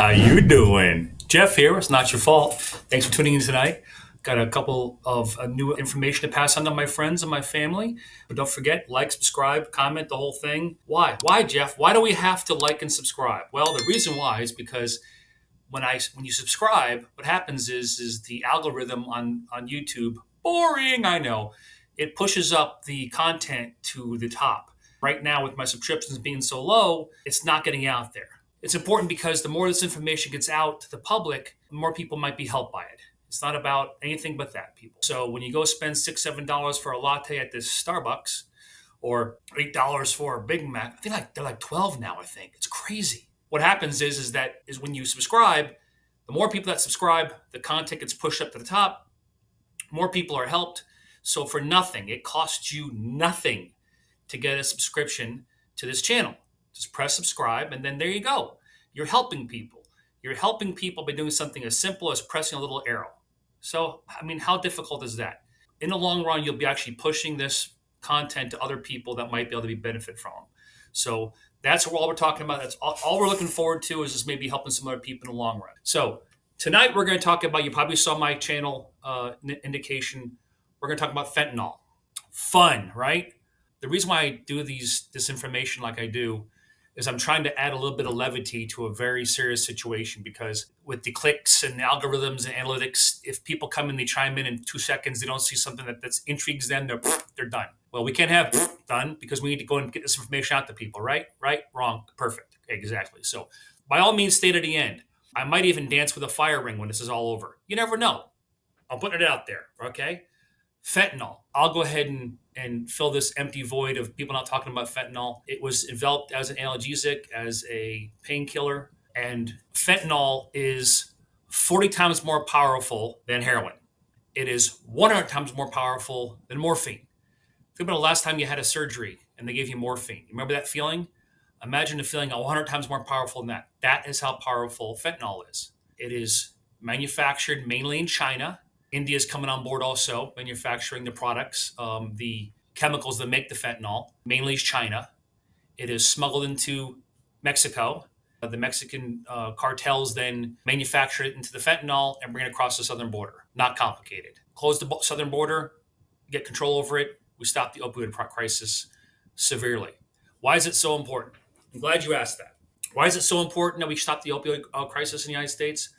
How you doing? Jeff here. It's not your fault. Thanks for tuning in tonight. Got a couple of new information to pass on to my friends and my family. But don't forget, like, subscribe, comment, the whole thing. Why? Why, Jeff? Why do we have to like and subscribe? Well, the reason why is because when you subscribe, what happens is the algorithm on YouTube, boring, I know, it pushes up the content to the top. Right now, with my subscriptions being so low, it's not getting out there. It's important because the more this information gets out to the public, the more people might be helped by it. It's not about anything but that, people. So when you go spend $6, $7 for a latte at this Starbucks, or $8 for a Big Mac, I think they're like 12 now. I think it's crazy. What happens is when you subscribe, the more people that subscribe, the content gets pushed up to the top. More people are helped. So for nothing, it costs you nothing to get a subscription to this channel. Just press subscribe, and then there you go. You're helping people. You're helping people by doing something as simple as pressing a little arrow. So, I mean, how difficult is that? In the long run, you'll be actually pushing this content to other people that might be able to be benefit from. So that's all we're talking about. That's all we're looking forward to is just maybe helping some other people in the long run. So tonight we're going to talk about. You probably saw my channel indication. We're going to talk about fentanyl. Fun, right? The reason why I do this information like I do is I'm trying to add a little bit of levity to a very serious situation because with the clicks and algorithms and analytics, if people come in, they chime in 2 seconds, they don't see something that's intrigues them, they're done. Well, we can't have done because we need to go and get this information out to people, right? Right? Wrong. Perfect. Exactly. So by all means, stay to the end. I might even dance with a fire ring when this is all over. You never know. I'm putting it out there. Okay. Fentanyl. I'll go ahead and fill this empty void of people not talking about fentanyl. It was developed as an analgesic, as a painkiller, and fentanyl is 40 times more powerful than heroin. It is 100 times more powerful than morphine. Think about the last time you had a surgery and they gave you morphine. You remember that feeling? Imagine the feeling 100 times more powerful than that. That is how powerful fentanyl is. It is manufactured mainly in China. India is coming on board also, manufacturing the products, the chemicals that make the fentanyl, mainly is China. It is smuggled into Mexico. The Mexican cartels then manufacture it into the fentanyl and bring it across the southern border. Not complicated. Close the southern border, get control over it. We stop the opioid crisis severely. Why is it so important? I'm glad you asked that. Why is it so important that we stop the opioid crisis in the United States?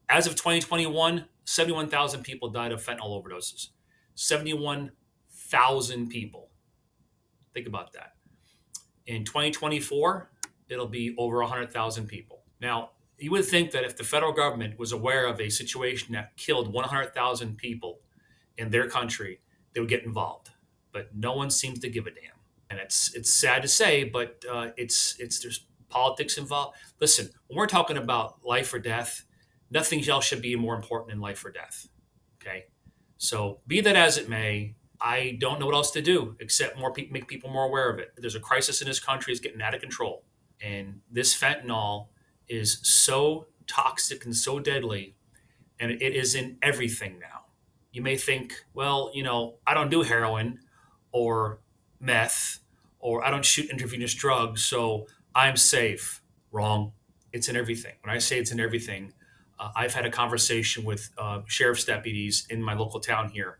As of 2021, 71,000 people died of fentanyl overdoses. 71,000 people. Think about that. In 2024, it'll be over 100,000 people. Now, you would think that if the federal government was aware of a situation that killed 100,000 people in their country, they would get involved. But no one seems to give a damn. And it's sad to say, but it's there's politics involved. Listen, when we're talking about life or death, nothing else should be more important than life or death. Okay, so be that as it may, I don't know what else to do except make people more aware of it. There's a crisis in this country; it's getting out of control, and this fentanyl is so toxic and so deadly, and it is in everything now. You may think, well, I don't do heroin or meth or I don't shoot intravenous drugs, so I'm safe. Wrong. It's in everything. When I say it's in everything, I've had a conversation with sheriff's deputies in my local town here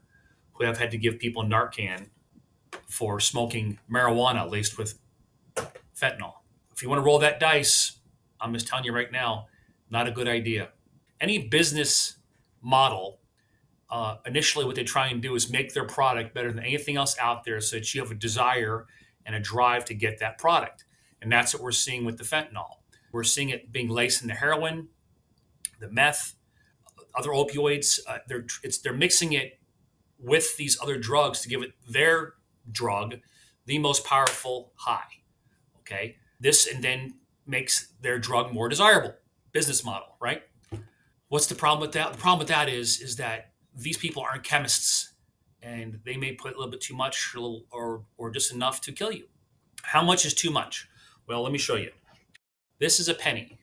who have had to give people Narcan for smoking marijuana laced with fentanyl. If you want to roll that dice, I'm just telling you right now, not a good idea. Any business model, initially what they try and do is make their product better than anything else out there so that you have a desire and a drive to get that product. And that's what we're seeing with the fentanyl. We're seeing it being laced into heroin, the meth, other opioids. They're mixing it with these other drugs to give it their drug, the most powerful high. Okay, this and then makes their drug more desirable. Business model, right? What's the problem with that? The problem with that is that these people aren't chemists, and they may put a little bit too much or just enough to kill you. How much is too much? Well, let me show you. This is a penny.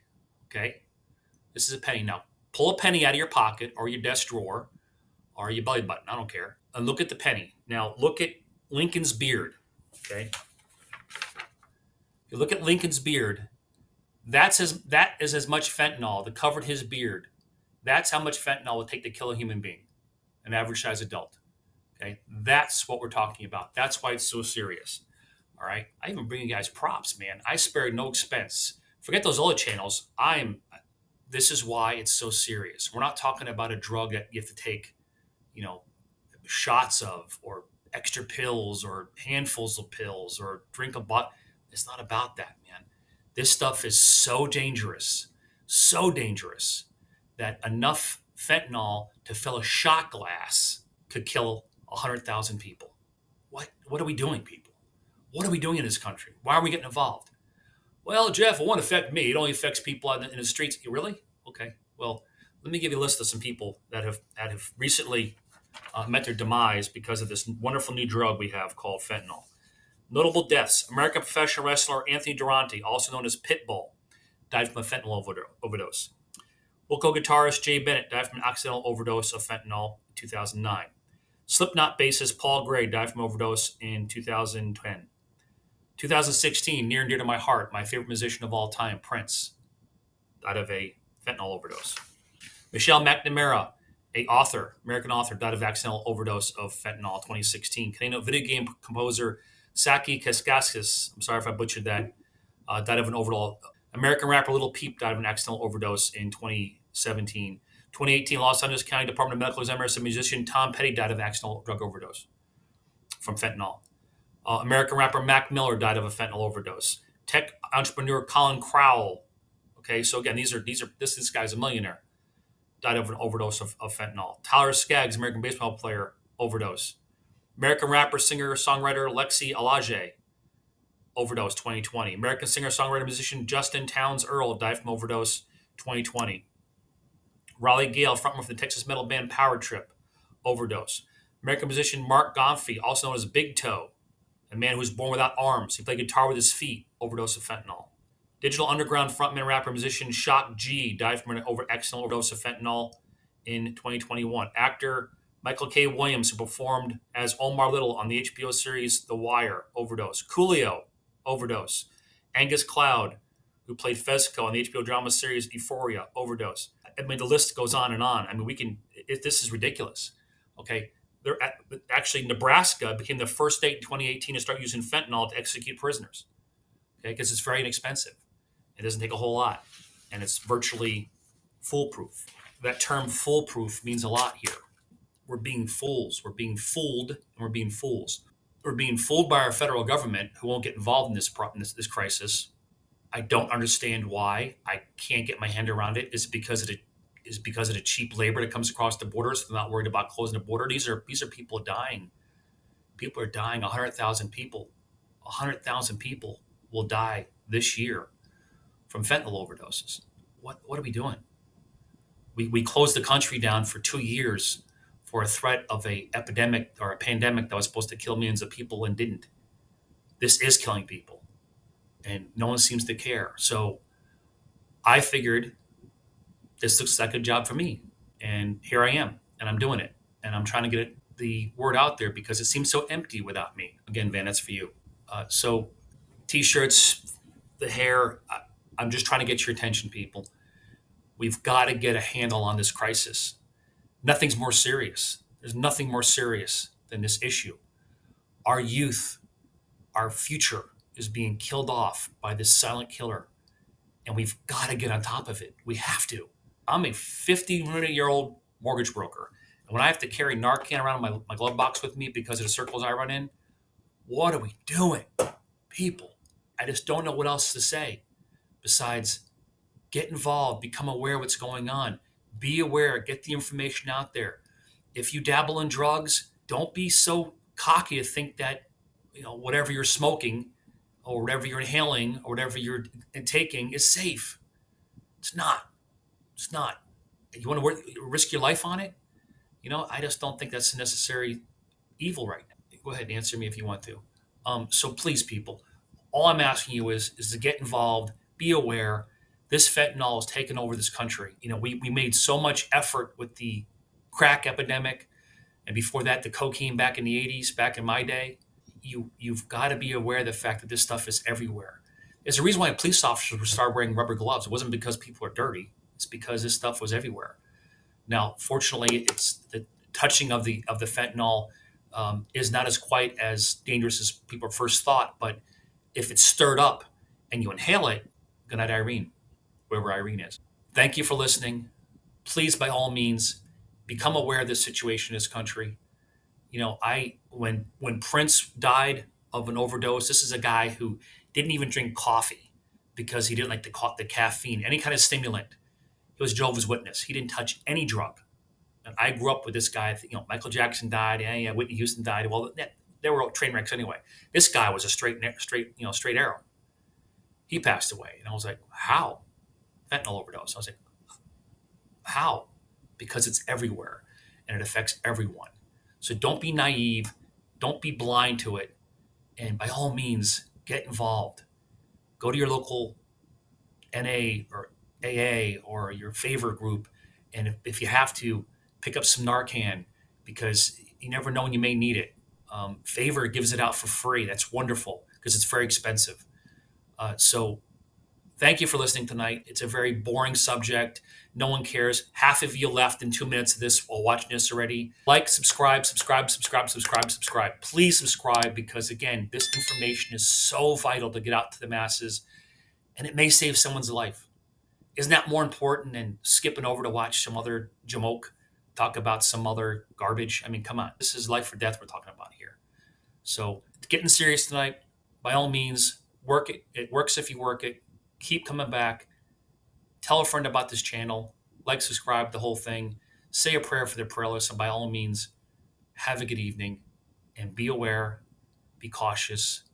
Okay, this is a penny. Now, pull a penny out of your pocket or your desk drawer or your belly button. I don't care. And look at the penny. Now, look at Lincoln's beard. Okay. You look at Lincoln's beard. That is as much fentanyl that covered his beard. That's how much fentanyl would take to kill a human being, an average size adult. Okay, that's what we're talking about. That's why it's so serious. All right, I even bring you guys props, man. I spared no expense. Forget those other channels. I'm. This is why it's so serious. We're not talking about a drug that you have to take, you know, shots of or extra pills or handfuls of pills or drink a bottle. It's not about that, man. This stuff is so dangerous that enough fentanyl to fill a shot glass could kill 100,000 people. What are we doing, people? What are we doing in this country? Why are we getting involved? Well, Jeff, it won't affect me. It only affects people out in the streets. Really? Okay. Well, let me give you a list of some people that have recently met their demise because of this wonderful new drug we have called fentanyl. Notable deaths: American professional wrestler Anthony Durante, also known as Pitbull, died from a fentanyl overdose. Wilco guitarist Jay Bennett died from an accidental overdose of fentanyl in 2009. Slipknot bassist Paul Gray died from overdose in 2010. 2016, near and dear to my heart, my favorite musician of all time, Prince, died of a fentanyl overdose. Michelle McNamara, American author, died of accidental overdose of fentanyl 2016. Canadian video game composer Saki Kaskakis, I'm sorry if I butchered that, died of an overdose. American rapper Little Peep died of an accidental overdose in 2017. 2018, Los Angeles County Department of Medical Examiners and musician Tom Petty died of accidental drug overdose from fentanyl. American rapper Mac Miller died of a fentanyl overdose. Tech entrepreneur Colin Crowell. Okay, so again, this guy's a millionaire. Died of an overdose of fentanyl. Tyler Skaggs, American baseball player, overdose. American rapper, singer, songwriter Lexi Alage, overdose 2020. American singer, songwriter, musician Justin Towns Earl died from overdose 2020. Raleigh Gale, frontman for the Texas metal band Power Trip, overdose. American musician Mark Gomfey, also known as Big Toe, a man who was born without arms. He played guitar with his feet, overdose of fentanyl. Digital Underground frontman, rapper, musician Shock G died from an accidental overdose of fentanyl in 2021. Actor Michael K. Williams, who performed as Omar Little on the HBO series The Wire, overdose. Coolio, overdose. Angus Cloud, who played Fezco on the HBO drama series Euphoria, overdose. I mean, the list goes on and on. I mean, this is ridiculous. Okay. Actually, Nebraska became the first state in 2018 to start using fentanyl to execute prisoners. Okay, because it's very inexpensive. It doesn't take a whole lot, and it's virtually foolproof. That term "foolproof" means a lot here. We're being fools. We're being fooled, and we're being fools. We're being fooled by our federal government, who won't get involved in this crisis. I don't understand why. I can't get my hand around it. Is because of the cheap labor that comes across the border. So they're not worried about closing the border. These are people dying. People are dying. 100,000 people. 100,000 people will die this year from fentanyl overdoses. What are we doing? We closed the country down for 2 years for a threat of a epidemic or a pandemic that was supposed to kill millions of people and didn't. This is killing people, and no one seems to care. So I figured this looks like a job for me, and here I am, and I'm doing it, and I'm trying to get the word out there because it seems so empty without me. Again, Van, that's for you. So T-shirts, the hair. I'm just trying to get your attention, people. We've got to get a handle on this crisis. Nothing's more serious. There's nothing more serious than this issue. Our youth, our future is being killed off by this silent killer, and we've got to get on top of it. We have to. I'm a 50-year-old mortgage broker, and when I have to carry Narcan around in my glove box with me because of the circles I run in, what are we doing, people? I just don't know what else to say besides get involved, become aware of what's going on, be aware, get the information out there. If you dabble in drugs, don't be so cocky to think that whatever you're smoking or whatever you're inhaling or whatever you're taking is safe. It's not. It's not. You want to risk your life on it? I just don't think that's a necessary evil right now. Go ahead and answer me if you want to. So please, people, all I'm asking you is to get involved, be aware. This fentanyl has taken over this country. We made so much effort with the crack epidemic, and before that, the cocaine back in the 80s, back in my day. You've got to be aware of the fact that this stuff is everywhere. There's a reason why police officers would start wearing rubber gloves. It wasn't because people are dirty. It's because this stuff was everywhere. Now, fortunately, it's the touching of the fentanyl is not as quite as dangerous as people first thought. But if it's stirred up and you inhale it, good night, Irene, wherever Irene is. Thank you for listening. Please, by all means, become aware of this situation in this country. I when Prince died of an overdose, this is a guy who didn't even drink coffee because he didn't like the caffeine, any kind of stimulant. He was Jehovah's Witness. He didn't touch any drug. And I grew up with this guy. Michael Jackson died. Yeah, Whitney Houston died. Well, they were all train wrecks anyway. This guy was a straight arrow. He passed away, and I was like, how? Fentanyl overdose. I was like, how? Because it's everywhere, and it affects everyone. So don't be naive. Don't be blind to it. And by all means, get involved. Go to your local NA or AA or your favorite group. And if you have to, pick up some Narcan because you never know when you may need it. Favor gives it out for free. That's wonderful because it's very expensive. So thank you for listening tonight. It's a very boring subject. No one cares. Half of you left in 2 minutes of this while watching this already. Like, subscribe, subscribe, subscribe, subscribe, subscribe. Please subscribe because, again, this information is so vital to get out to the masses and it may save someone's life. Isn't that more important than skipping over to watch some other jamoke talk about some other garbage? I mean, come on. This is life or death we're talking about here. So getting serious tonight, by all means, work it. It works if you work it. Keep coming back. Tell a friend about this channel. Like, subscribe, the whole thing. Say a prayer for the prayerless. And by all means, have a good evening. And be aware, be cautious,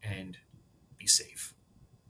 and be safe.